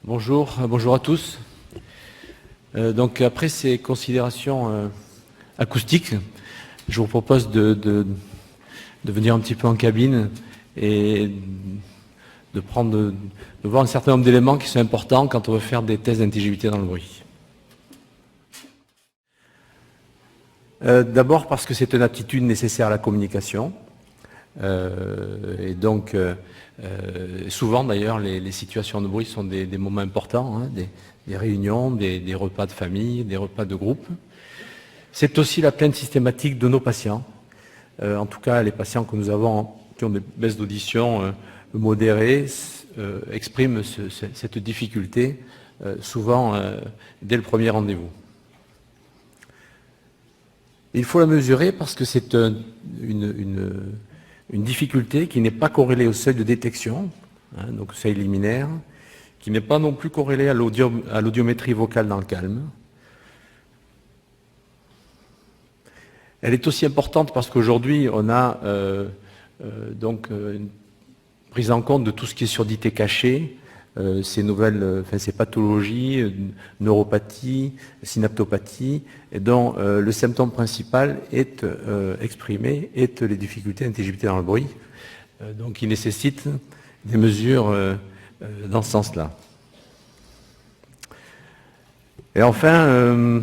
Bonjour à tous. Donc après ces considérations acoustiques, je vous propose de venir un petit peu en cabine et de voir un certain nombre d'éléments qui sont importants quand on veut faire des tests d'intelligibilité dans le bruit. D'abord parce que c'est une aptitude nécessaire à la communication. Et donc, souvent d'ailleurs, les situations de bruit sont des moments importants, hein, des réunions, des repas de famille, des repas de groupe. C'est aussi la plainte systématique de nos patients. En tout cas, les patients que nous avons qui ont des baisses d'audition modérées expriment cette difficulté souvent dès le premier rendez-vous. Il faut la mesurer parce que c'est une difficulté qui n'est pas corrélée au seuil de détection, hein, donc seuil liminaire, qui n'est pas non plus corrélée à l'audiométrie vocale dans le calme. Elle est aussi importante parce qu'aujourd'hui, on a une prise en compte de tout ce qui est surdité cachée, ces pathologies, neuropathie, synaptopathie, et dont le symptôme principal est exprimé, est les difficultés d'intelligibilité dans le bruit. Donc il nécessite des mesures dans ce sens-là. Et enfin,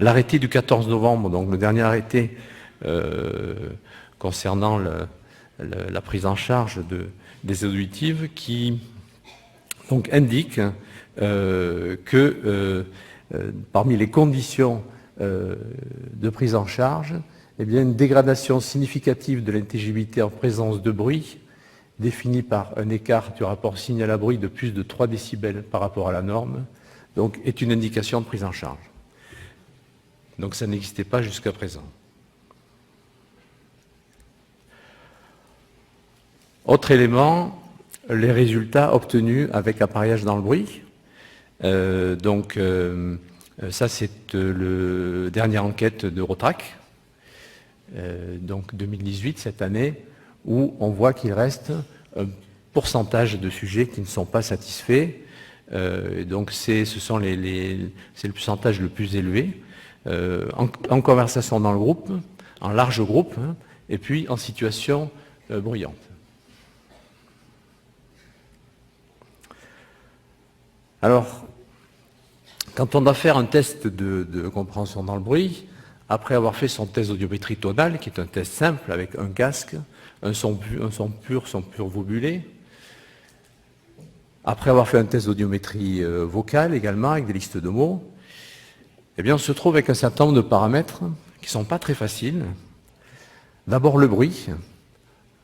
l'arrêté du 14 novembre, donc le dernier arrêté concernant la prise en charge des auditives, qui donc indique que parmi les conditions de prise en charge, eh bien, une dégradation significative de l'intelligibilité en présence de bruit, définie par un écart du rapport signal à bruit de plus de 3 décibels par rapport à la norme, donc, est une indication de prise en charge. Donc ça n'existait pas jusqu'à présent. Autre élément, les résultats obtenus avec appareillage dans le bruit. Ça c'est la dernière enquête de Rotrac, donc 2018, cette année, où on voit qu'il reste un pourcentage de sujets qui ne sont pas satisfaits. Donc c'est le pourcentage le plus élevé. En conversation dans le groupe, en large groupe, hein, et puis en situation bruyante. Alors, quand on doit faire un test de compréhension dans le bruit, après avoir fait son test d'audiométrie tonale, qui est un test simple avec un casque, un son pur vobulé, après avoir fait un test d'audiométrie vocale également, avec des listes de mots, eh bien, on se trouve avec un certain nombre de paramètres qui ne sont pas très faciles. D'abord le bruit,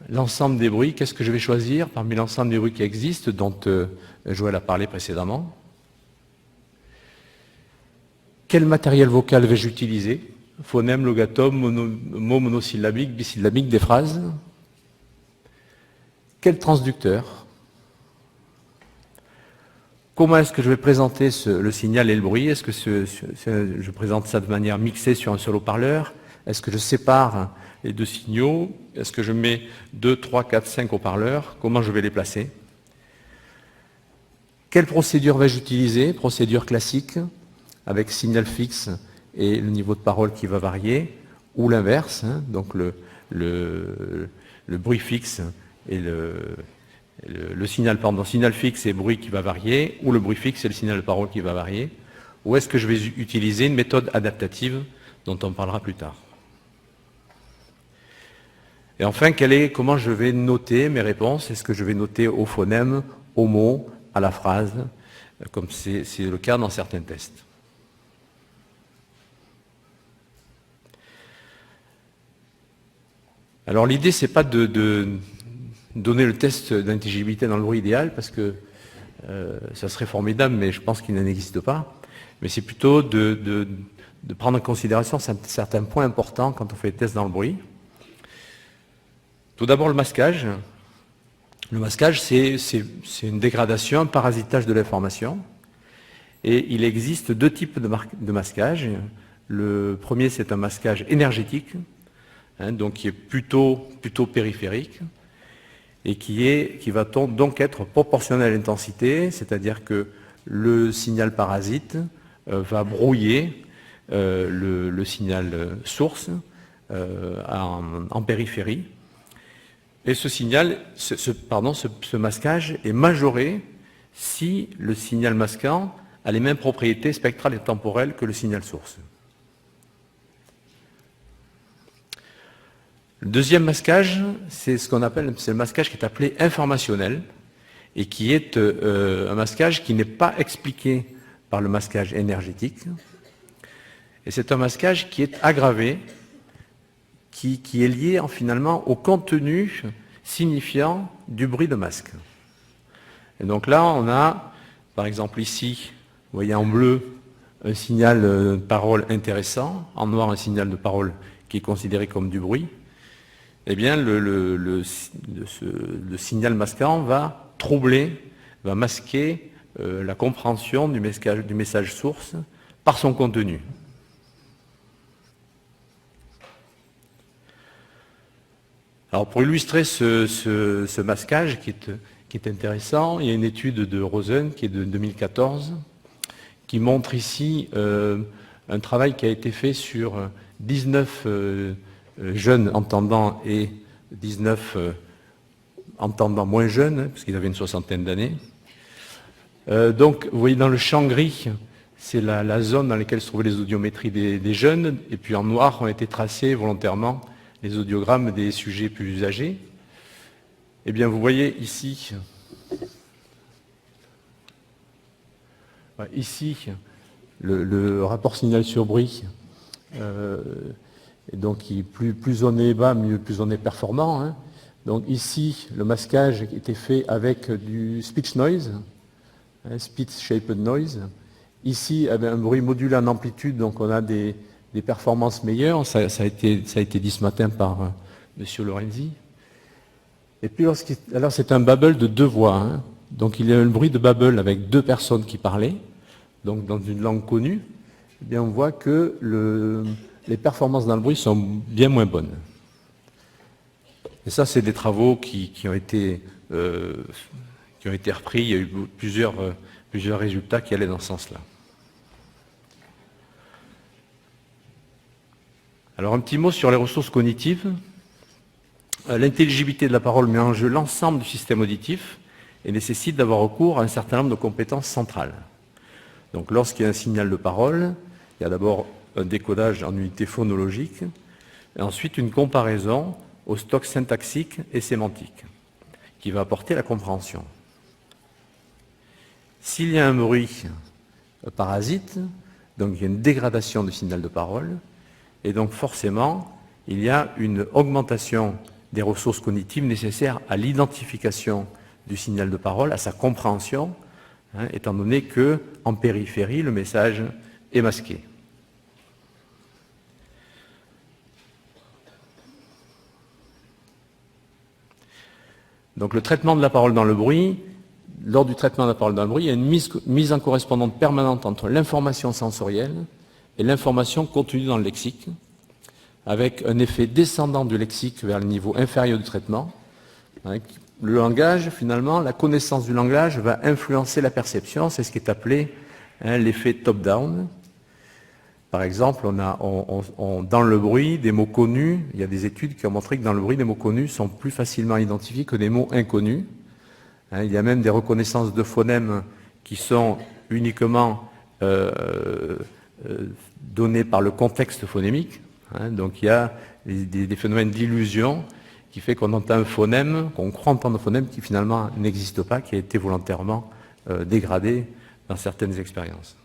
l'ensemble des bruits, qu'est-ce que je vais choisir parmi l'ensemble des bruits qui existent, dont Joël a parlé précédemment. Quel matériel vocal vais-je utiliser? Phonème, logatome, mots monosyllabiques, bisyllabiques, des phrases. Quel transducteur? Comment est-ce que je vais présenter le signal et le bruit? Est-ce que je présente ça de manière mixée sur un seul haut-parleur? Est-ce que je sépare les deux signaux? Est-ce que je mets 2, 3, 4, 5 haut-parleurs? Comment je vais les placer? Quelle procédure vais-je utiliser? Procédure classique, avec signal fixe et le niveau de parole qui va varier, ou l'inverse, hein, donc le bruit fixe et signal fixe et bruit qui va varier, ou le bruit fixe et le signal de parole qui va varier, ou est-ce que je vais utiliser une méthode adaptative dont on parlera plus tard. Et enfin, comment je vais noter mes réponses? Est-ce que je vais noter au phonème, au mot, à la phrase, comme c'est le cas dans certains tests? Alors l'idée, c'est pas de donner le test d'intelligibilité dans le bruit idéal, parce que ça serait formidable, mais je pense qu'il n'existe pas. Mais c'est plutôt de prendre en considération certains points importants quand on fait des tests dans le bruit. Tout d'abord, le masquage. Le masquage, c'est une dégradation, un parasitage de l'information. Et il existe deux types de masquage. Le premier, c'est un masquage énergétique, hein, donc qui est plutôt périphérique, et qui va donc être proportionnel à l'intensité, c'est-à-dire que le signal parasite va brouiller le signal source en périphérie. Et ce signal, ce masquage est majoré si le signal masquant a les mêmes propriétés spectrales et temporelles que le signal source. Le deuxième masquage, c'est ce qu'on appelle, c'est le masquage qui est appelé informationnel et qui est un masquage qui n'est pas expliqué par le masquage énergétique. Et c'est un masquage qui est aggravé, qui est lié finalement au contenu signifiant du bruit de masque. Et donc là, on a, par exemple ici, vous voyez en bleu, un signal de parole intéressant, en noir un signal de parole qui est considéré comme du bruit. Eh bien, le signal masquant va troubler, va masquer la compréhension du message source par son contenu. Alors, pour illustrer ce masquage qui est intéressant, il y a une étude de Rosen qui est de 2014 qui montre ici un travail qui a été fait sur 19 jeunes entendants et 19 entendants moins jeunes, parce qu'ils avaient une soixantaine d'années. Donc, vous voyez dans le champ gris, c'est la zone dans laquelle se trouvaient les audiométries des jeunes, et puis en noir ont été tracés volontairement les audiogrammes des sujets plus âgés. Eh bien, vous voyez ici, le rapport signal sur bruit. Et donc, plus on est bas, plus on est performant. Hein. Donc ici, le masquage était fait avec du speech noise, speech shaped noise. Ici, un bruit modulé en amplitude, donc on a des performances meilleures. Ça a été dit ce matin par M. Lorenzi. Et puis, alors c'est un babble de 2 voix. Hein. Donc il y a un bruit de babble avec 2 personnes qui parlaient, donc dans une langue connue. Eh bien, on voit que les performances dans le bruit sont bien moins bonnes. Et ça, c'est des travaux qui ont été repris. Il y a eu plusieurs résultats qui allaient dans ce sens-là. Alors, un petit mot sur les ressources cognitives. L'intelligibilité de la parole met en jeu l'ensemble du système auditif et nécessite d'avoir recours à un certain nombre de compétences centrales. Donc, lorsqu'il y a un signal de parole, il y a d'abord un décodage en unité phonologique, et ensuite une comparaison au stock syntaxique et sémantique, qui va apporter la compréhension. S'il y a un bruit parasite, donc il y a une dégradation du signal de parole, et donc forcément, il y a une augmentation des ressources cognitives nécessaires à l'identification du signal de parole, à sa compréhension, étant donné qu'en périphérie, le message est masqué. Donc le traitement de la parole dans le bruit, lors du traitement de la parole dans le bruit, il y a une mise en correspondance permanente entre l'information sensorielle et l'information contenue dans le lexique, avec un effet descendant du lexique vers le niveau inférieur du traitement. Le langage, finalement, la connaissance du langage va influencer la perception, c'est ce qui est appelé l'effet top-down. Par exemple, dans le bruit, des mots connus, il y a des études qui ont montré que dans le bruit, des mots connus sont plus facilement identifiés que des mots inconnus. Il y a même des reconnaissances de phonèmes qui sont uniquement données par le contexte phonémique. Donc il y a des phénomènes d'illusion qui fait qu'on entend un phonème, qu'on croit entendre un phonème qui finalement n'existe pas, qui a été volontairement dégradé dans certaines expériences.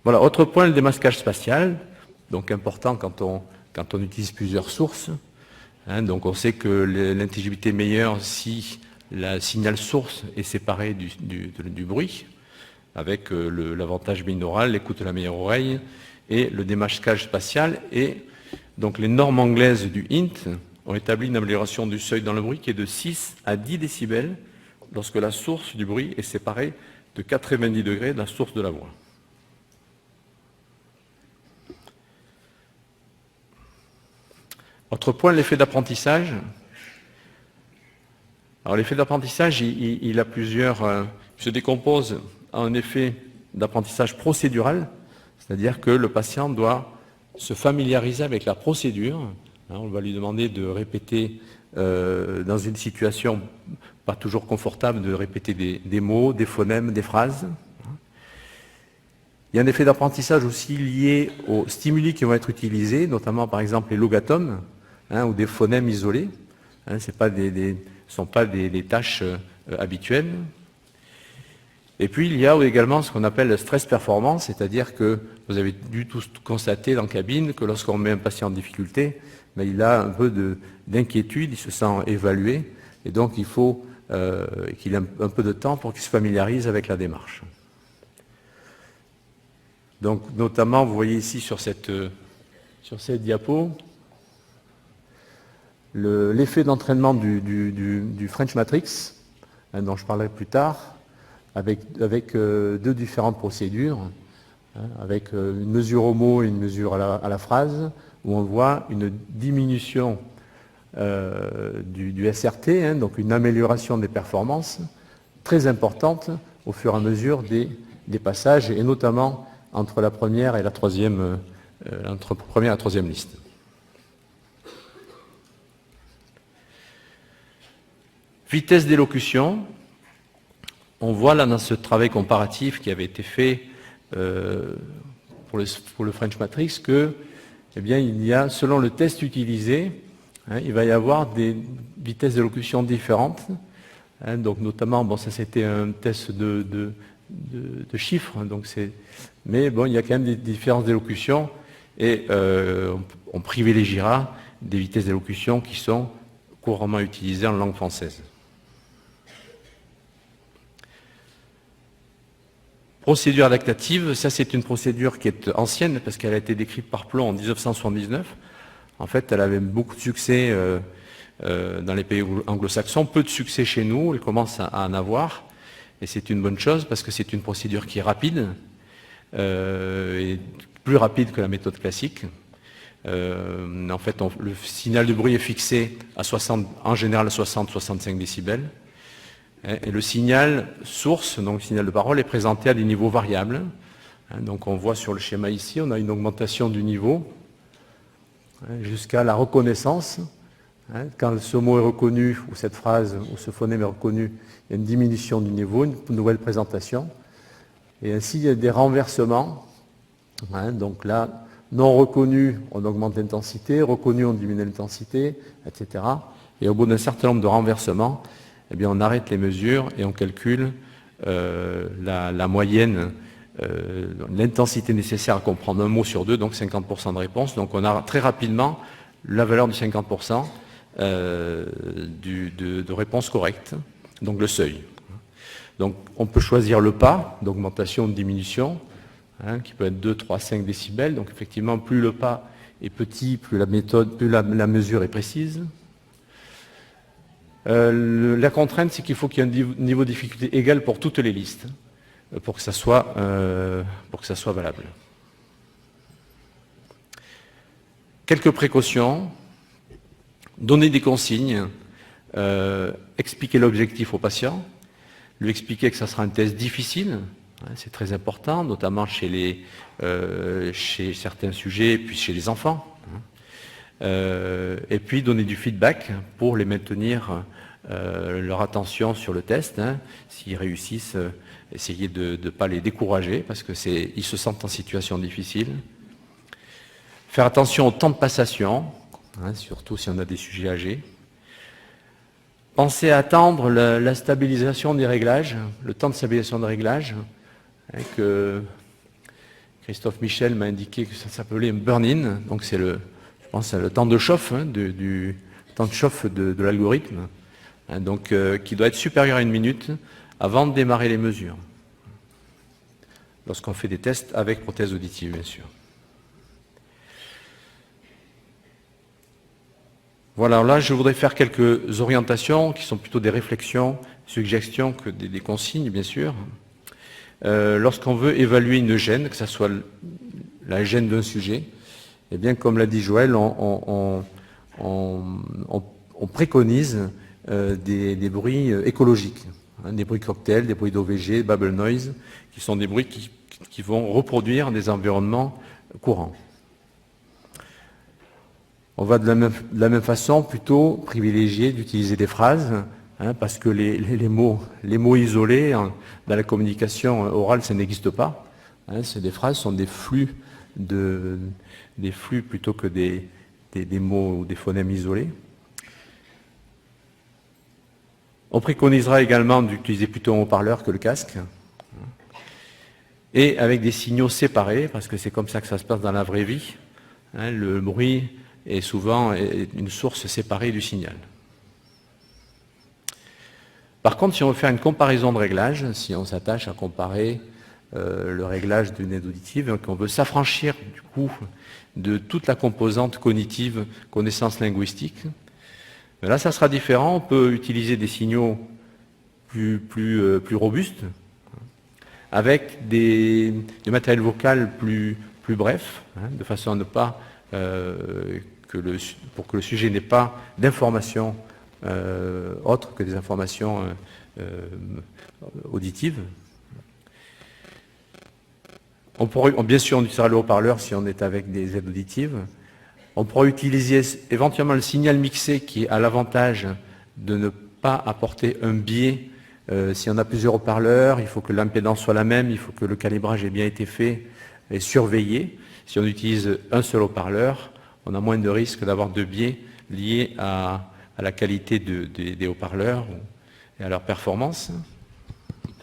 Voilà, autre point, le démasquage spatial, donc important quand on utilise plusieurs sources. Donc on sait que l'intelligibilité est meilleure si le signal source est séparé du bruit, avec l'avantage binaural, l'écoute de la meilleure oreille, et le démasquage spatial. Et donc les normes anglaises du INT ont établi une amélioration du seuil dans le bruit qui est de 6 à 10 décibels lorsque la source du bruit est séparée de 90 degrés de la source de la voix. Autre point, l'effet d'apprentissage. Alors l'effet d'apprentissage, il a plusieurs... il se décompose en un effet d'apprentissage procédural, c'est-à-dire que le patient doit se familiariser avec la procédure. On va lui demander de répéter dans une situation pas toujours confortable, de répéter des mots, des phonèmes, des phrases. Il y a un effet d'apprentissage aussi lié aux stimuli qui vont être utilisés, notamment par exemple les logatomes, ou des phonèmes isolés. Ce ne sont pas des tâches habituelles. Et puis il y a également ce qu'on appelle le stress performance, c'est-à-dire que vous avez dû tous constater dans la cabine que lorsqu'on met un patient en difficulté, il a un peu d'inquiétude, il se sent évalué, et donc il faut qu'il ait un peu de temps pour qu'il se familiarise avec la démarche. Donc notamment, vous voyez ici sur cette diapo, l'effet d'entraînement du French Matrix, dont je parlerai plus tard, avec deux différentes procédures, avec une mesure au mot et une mesure à la phrase, où on voit une diminution du SRT, donc une amélioration des performances très importante au fur et à mesure des passages, et notamment entre la première et la troisième, entre première et la troisième liste. Vitesse d'élocution. On voit là dans ce travail comparatif qui avait été fait pour le French Matrix que, il y a, selon le test utilisé, il va y avoir des vitesses d'élocution différentes. Donc notamment, ça c'était un test de chiffres, mais il y a quand même des différences d'élocution et on privilégiera des vitesses d'élocution qui sont couramment utilisées en langue française. Procédure adaptative, ça c'est une procédure qui est ancienne parce qu'elle a été décrite par Plon en 1979. En fait, elle avait beaucoup de succès dans les pays anglo-saxons, peu de succès chez nous, elle commence à en avoir. Et c'est une bonne chose parce que c'est une procédure qui est rapide, et plus rapide que la méthode classique. En fait, le signal de bruit est fixé à 60, en général 60-65 décibels. Et le signal source, donc le signal de parole, est présenté à des niveaux variables. Donc on voit sur le schéma ici, on a une augmentation du niveau jusqu'à la reconnaissance. Quand ce mot est reconnu, ou cette phrase, ou ce phonème est reconnu, il y a une diminution du niveau, une nouvelle présentation. Et ainsi, il y a des renversements. Donc là, non reconnu, on augmente l'intensité, reconnu, on diminue l'intensité, etc. Et au bout d'un certain nombre de renversements, on arrête les mesures et on calcule la moyenne, l'intensité nécessaire à comprendre un mot sur deux, donc 50% de réponse. Donc on a très rapidement la valeur du 50% de réponse correcte, donc le seuil. Donc on peut choisir le pas d'augmentation ou de diminution, qui peut être 2, 3, 5 décibels. Donc effectivement, plus le pas est petit, plus la méthode, plus la mesure est précise. La contrainte, c'est qu'il faut qu'il y ait un niveau de difficulté égal pour toutes les listes, pour que ça soit valable. Quelques précautions. Donner des consignes, expliquer l'objectif au patient, lui expliquer que ça sera un test difficile, c'est très important, notamment chez certains sujets et puis chez les enfants. Et puis donner du feedback pour les maintenir leur attention sur le test. S'ils réussissent, essayer de ne pas les décourager parce qu'ils se sentent en situation difficile. Faire attention au temps de passation, surtout si on a des sujets âgés. Pensez à attendre la stabilisation des réglages, le temps de stabilisation des réglages, que Christophe Michel m'a indiqué que ça s'appelait un burn-in, donc c'est le temps de chauffe, du temps de chauffe de l'algorithme, donc qui doit être supérieur à 1 minute avant de démarrer les mesures. Lorsqu'on fait des tests avec prothèse auditive, bien sûr. Voilà, là je voudrais faire quelques orientations qui sont plutôt des réflexions, suggestions que des consignes, bien sûr. Lorsqu'on veut évaluer une gêne, que ce soit la gêne d'un sujet, eh bien, comme l'a dit Joël, on préconise des bruits écologiques, hein, des bruits cocktails, des bruits d'OVG, bubble noise, qui sont des bruits qui vont reproduire des environnements courants. On va de la même façon plutôt privilégier d'utiliser des phrases, hein, parce que les mots isolés dans la communication orale, ça n'existe pas. Hein, des phrases sont des flux plutôt que des mots ou des phonèmes isolés. On préconisera également d'utiliser plutôt un haut-parleur que le casque, et avec des signaux séparés, parce que c'est comme ça que ça se passe dans la vraie vie. Hein, le bruit est souvent une source séparée du signal. Par contre, si on veut faire une comparaison de réglage, si on s'attache à comparer le réglage d'une aide auditive, qu'on veut s'affranchir du coup de toute la composante cognitive, connaissance linguistique, là ça sera différent. On peut utiliser des signaux plus robustes, avec du matériel vocal plus bref, hein, de façon à ne pas pour que le sujet n'ait pas d'informations autres que des informations auditives. Bien sûr, on utilisera le haut-parleur si on est avec des aides auditives. On pourra utiliser éventuellement le signal mixé qui a l'avantage de ne pas apporter un biais. Si on a plusieurs haut-parleurs, il faut que l'impédance soit la même, il faut que le calibrage ait bien été fait et surveillé. Si on utilise un seul haut-parleur, on a moins de risques d'avoir de biais liés à la qualité des haut-parleurs et à leur performance. Il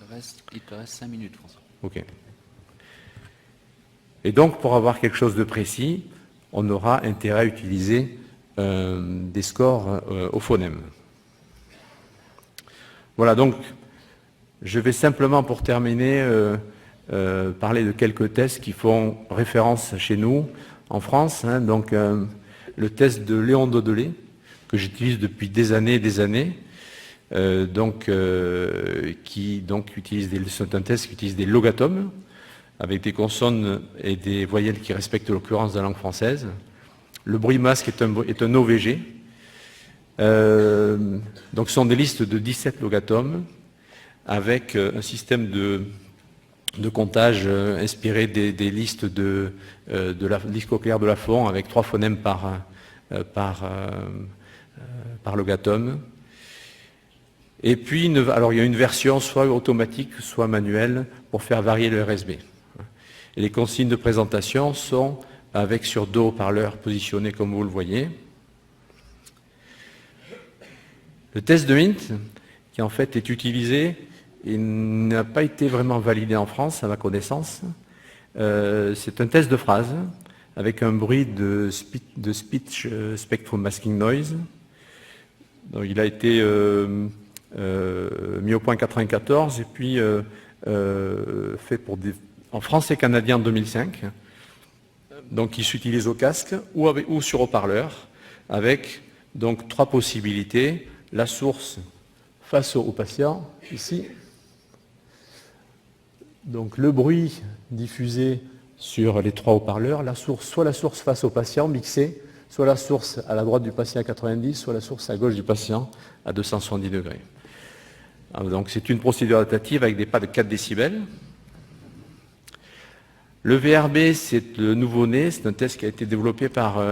te reste 5 minutes, François. Ok. Et donc, pour avoir quelque chose de précis, on aura intérêt à utiliser des scores au phonème. Voilà, donc, je vais simplement, pour terminer, parler de quelques tests qui font référence chez nous, en France. Hein, donc, le test de Léon Daudelet, que j'utilise depuis des années, c'est un test qui utilise des logatomes, avec des consonnes et des voyelles qui respectent l'occurrence de la langue française. Le bruit masque est un OVG. Donc ce sont des listes de 17 logatomes avec un système de comptage inspiré des listes de la liste cochléaire de Lafont avec 3 phonèmes par logatome. Et puis, alors il y a une version soit automatique, soit manuelle pour faire varier le RSB. Et les consignes de présentation sont avec sur 2 haut-parleurs positionnés comme vous le voyez. Le test de Hint, qui en fait est utilisé, il n'a pas été vraiment validé en France, à ma connaissance. C'est un test de phrase avec un bruit de speech spectrum masking noise. Donc, il a été mis au point en 1994 et puis fait en français canadien en 2005. Donc il s'utilise au casque ou sur haut-parleur avec donc 3 possibilités. La source face au patient, ici. Donc le bruit diffusé sur les 3 haut-parleurs, soit la source face au patient mixée, soit la source à la droite du patient à 90, soit la source à gauche du patient à 270 degrés. Alors, donc c'est une procédure adaptative avec des pas de 4 décibels. Le VRB, c'est le nouveau-né, c'est un test qui a été développé par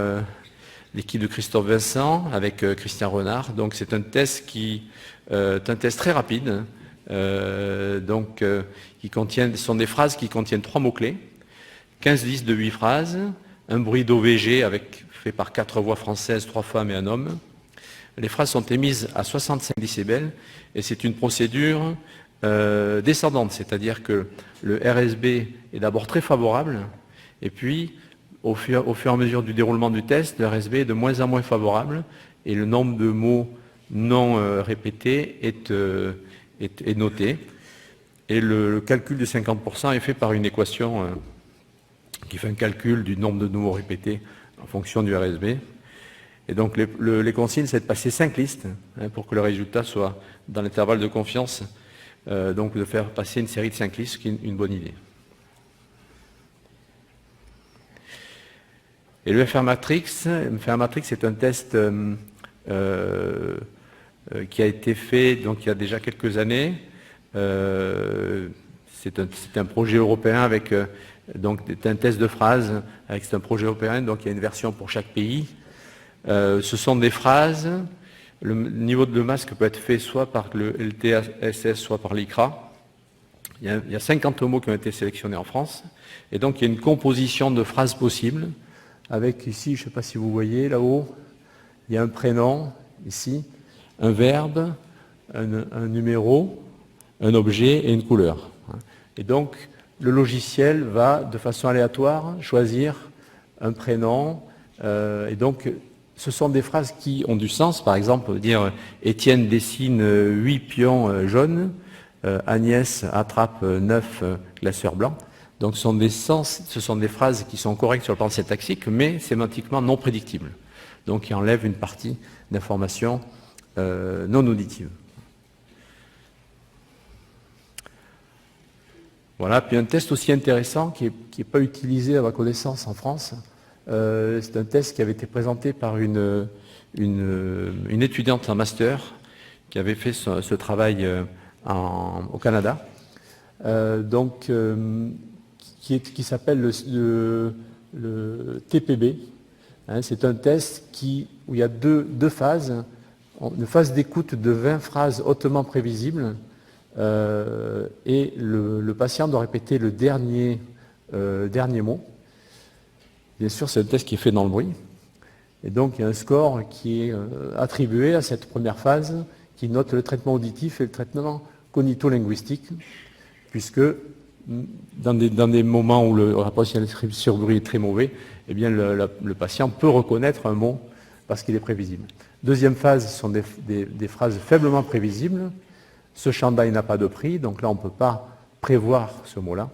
l'équipe de Christophe Vincent avec Christian Renard. Donc c'est un test très rapide, ce sont des phrases qui contiennent 3 mots-clés, 15 listes de 8 phrases, un bruit d'OVG fait par 4 voix françaises, 3 femmes et un homme. Les phrases sont émises à 65 décibels et c'est une procédure descendante, c'est-à-dire que le RSB est d'abord très favorable et puis au fur et à mesure du déroulement du test, le RSB est de moins en moins favorable et le nombre de mots non répétés est noté. Et le calcul de 50% est fait par une équation qui fait un calcul du nombre de mots répétés en fonction du RSB. Et donc les consignes, c'est de passer 5 listes pour que le résultat soit dans l'intervalle de confiance, donc de faire passer une série de 5 listes, ce qui est une bonne idée. Et le FR Matrix c'est un test qui a été fait donc, il y a déjà quelques années. C'est un projet européen avec donc, un test de phrases. C'est un projet européen, donc il y a une version pour chaque pays. Ce sont des phrases. Le niveau de masque peut être fait soit par le LTSS, soit par l'ICRA. Il y a 50 mots qui ont été sélectionnés en France. Et donc, il y a une composition de phrases possibles. Avec ici, je ne sais pas si vous voyez là-haut, il y a un prénom, ici, un verbe, un numéro, un objet et une couleur. Et donc, le logiciel va, de façon aléatoire, choisir un prénom. Et donc, ce sont des phrases qui ont du sens. Par exemple, dire Étienne dessine 8 pions jaunes, Agnès attrape 9 glaceurs blancs. Donc, ce sont des phrases qui sont correctes sur le plan syntaxique, mais sémantiquement non prédictibles. Donc, qui enlèvent une partie d'informations non auditives. Voilà, puis un test aussi intéressant qui n'est pas utilisé à ma connaissance en France, c'est un test qui avait été présenté par une étudiante en master qui avait fait ce travail au Canada, qui s'appelle le TPB. C'est un test où il y a deux phases, une phase d'écoute de 20 phrases hautement prévisibles, et le patient doit répéter le dernier mot. Bien sûr, c'est un test qui est fait dans le bruit. Et donc, il y a un score qui est attribué à cette première phase, qui note le traitement auditif et le traitement cognito-linguistique, puisque dans des moments où le rapport sur bruit est très mauvais, eh bien, le patient peut reconnaître un mot parce qu'il est prévisible. Deuxième phase, ce sont des phrases faiblement prévisibles. Ce chandail n'a pas de prix, donc là, on ne peut pas prévoir ce mot-là.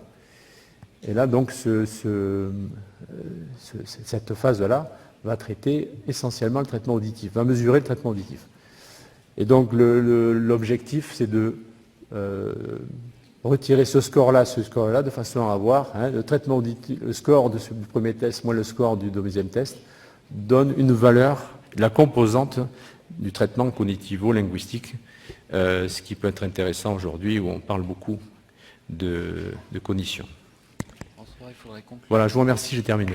Et là, donc, cette phase-là va traiter essentiellement le traitement auditif, va mesurer le traitement auditif. Et donc, l'objectif, c'est de retirer ce score-là, de façon à avoir le traitement auditif, le score du premier test moins le score du deuxième test, donne une valeur, la composante du traitement cognitivo-linguistique, ce qui peut être intéressant aujourd'hui où on parle beaucoup de cognition. François, il faudrait conclure. Voilà, je vous remercie, j'ai terminé.